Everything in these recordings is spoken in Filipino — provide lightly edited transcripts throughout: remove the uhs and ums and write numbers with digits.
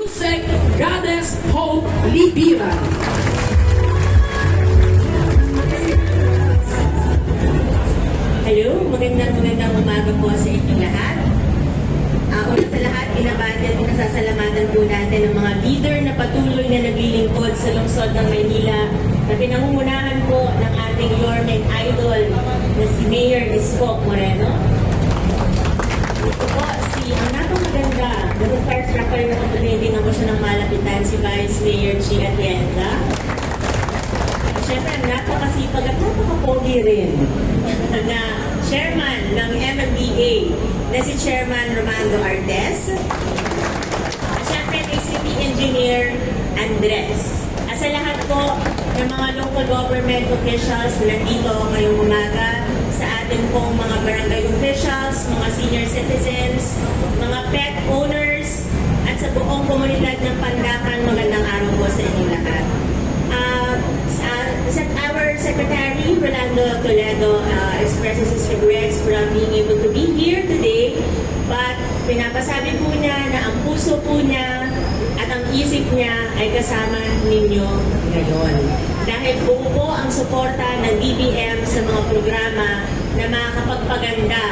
Yusek Goddess Hope Libira. Hello, magandang umaga po sa inyong lahat. Una sa lahat, binabati at pinasasalamatan po natin ang mga leader na patuloy na naglilingkod sa lungsod ng Maynila na pinangungunahan po ng ating Yorme Idol na si Mayor Isko Moreno. Ito po ang napakaganda, nag-starstruck kayo na kapatidin ako siya ng malapitan, si Vice Mayor Chi Atienza. Siyempre, napakasipag at napakapogi rin na chairman ng MMDA na si Chairman Romando Artes. Siyempre, kay City Engineer Andres. At sa lahat po ng mga local government officials na nandito ngayong umaga, sa ating pong mga barangay officials, mga senior citizens, mga pet owners, at sa buong komunidad ng Pandakan, magandang araw po sa inyong lahat. Our Secretary, Rolando Toledo, expresses his regrets for not being able to be here today, but pinapasabi po niya na ang puso po niya at ang isip niya ay kasama ninyo ngayon. Dahil buo po ang suporta ng DBM sa mga programa na makakapagpaganda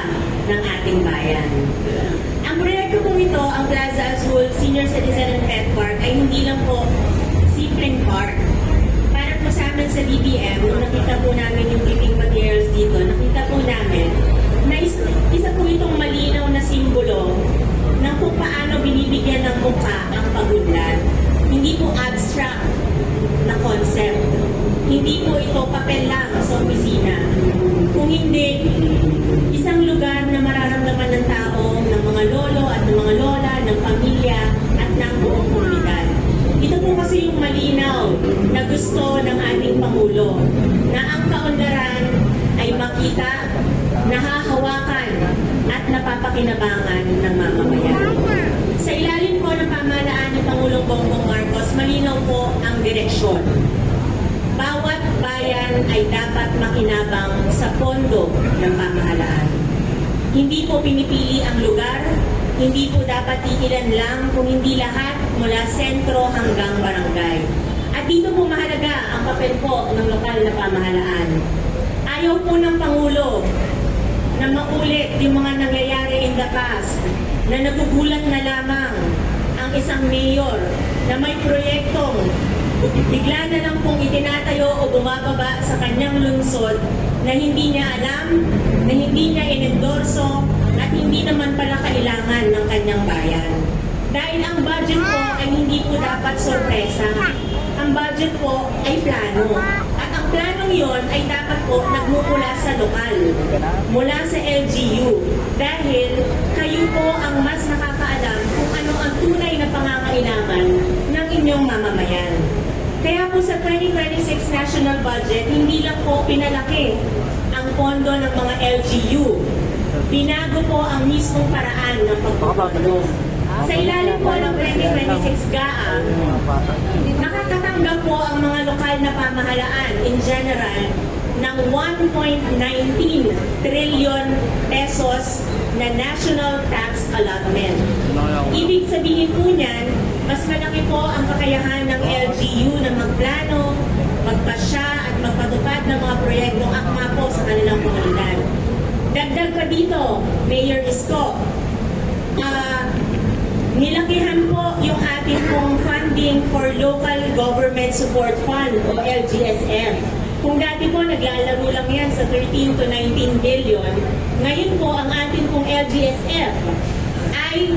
ng ating bayan. Ang proyekto po ito, ang Plaza Azul Senior Citizen and Pet Park, ay hindi lang po simpleng park. Sa amin sa DBM, nung nakita po namin yung giving materials dito, nakita po namin na isa po itong malinaw na simbolo ng kung paano binibigyan ng mukha ang pagunlad. Hindi po abstract na concept. Hindi po ito papel lang sa opisina. Kung hindi, isang lugar na mararamdaman ng tao, ng mga lolo at ng mga lola, ng pamilya at ng buong komunidad. Ito po kasi yung malinaw na gusto ng ating Pangulo na ang kaunlaran ay makita, nahahawakan at napapakinabangan ng mamamayan. Sa ilalim po ng pamahalaan ni Pangulong Bongbong Marcos, malinaw po ang direksyon. Bawat bayan ay dapat makinabang sa pondo ng pamahalaan. Hindi po pinipili ang lugar, hindi po dapat iilan lang kung hindi lahat mula sentro hanggang barangay. At dito po mahalaga ang papel po ng lokal na pamahalaan. Ayaw po ng Pangulo na maulit yung mga nangyayari in the past na nagugulat na lamang ang isang mayor na may proyektong bigla na lang pong itinatayo o bumababa sa kanyang lungsod na hindi niya alam, na hindi niya inendorso, at hindi naman pala kailangan ng kanyang bayan. Dahil ang budget po ay hindi po dapat sorpresa. Ang budget po ay plano. At ang planong yon ay dapat po nagmumula sa lokal, mula sa LGU. Dahil kayo po ang mas nakakaalam kung ano ang tunay na pangangailangan ng inyong mamamayan. Kaya po sa 2026 national budget, hindi lang po pinalaki ang pondo ng mga LGU. Binago po ang mismong paraan ng pagpapondo. Sa ilalim po ng 2026 GAA, nakakatanggap po ang mga lokal na pamahalaan in general ng 1.19 trillion pesos na national tax allotment. Ibig sabihin po niyan, mas malaki po ang kakayahan ng LGU na magplano, magpasya at magpatupad ng mga proyektong akma po sa kanilang komunidad. Dagdag pa dito, Mayor Isko, nilakihan po yung ating pong funding for Local Government Support Fund o LGSF. Kung dati po naglalaro lang yan sa 13 to 19 billion, ngayon po ang ating pong LGSF ay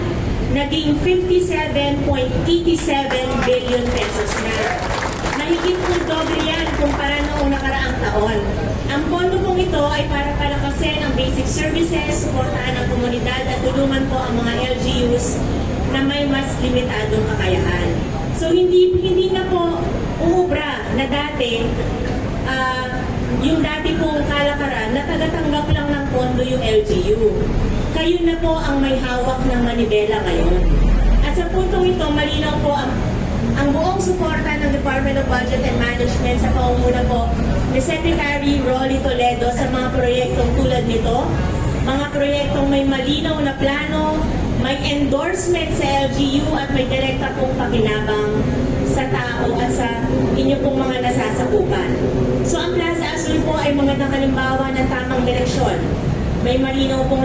naging 57.87 billion pesos na. Mahigit po doble yan kumpara noong nakaraang taon. Ang pondo pong ito ay para palakasin ang basic services, suportahan ang komunidad at tulungan po ang mga LGUs na may mas limitadong kakayahan. So hindi na po uubra na dati, yung dati pong kalakaran na tagatanggap lang ng pondo yung LGU. Kayo na po ang may hawak ng manibela ngayon. At sa puntong ito, malinaw po ang buong suporta ng Department of Budget and Management sa pangunguna po ni Secretary Rolly Toledo sa mga proyektong tulad nito, mga proyektong may malinaw na plano, may endorsement sa LGU at may direkta pong pakinabang sa tao at sa inyo pong mga nasasakupan. So ang Plaza Azul po ay magandang halimbawa ng tamang direksyon. May malinaw pong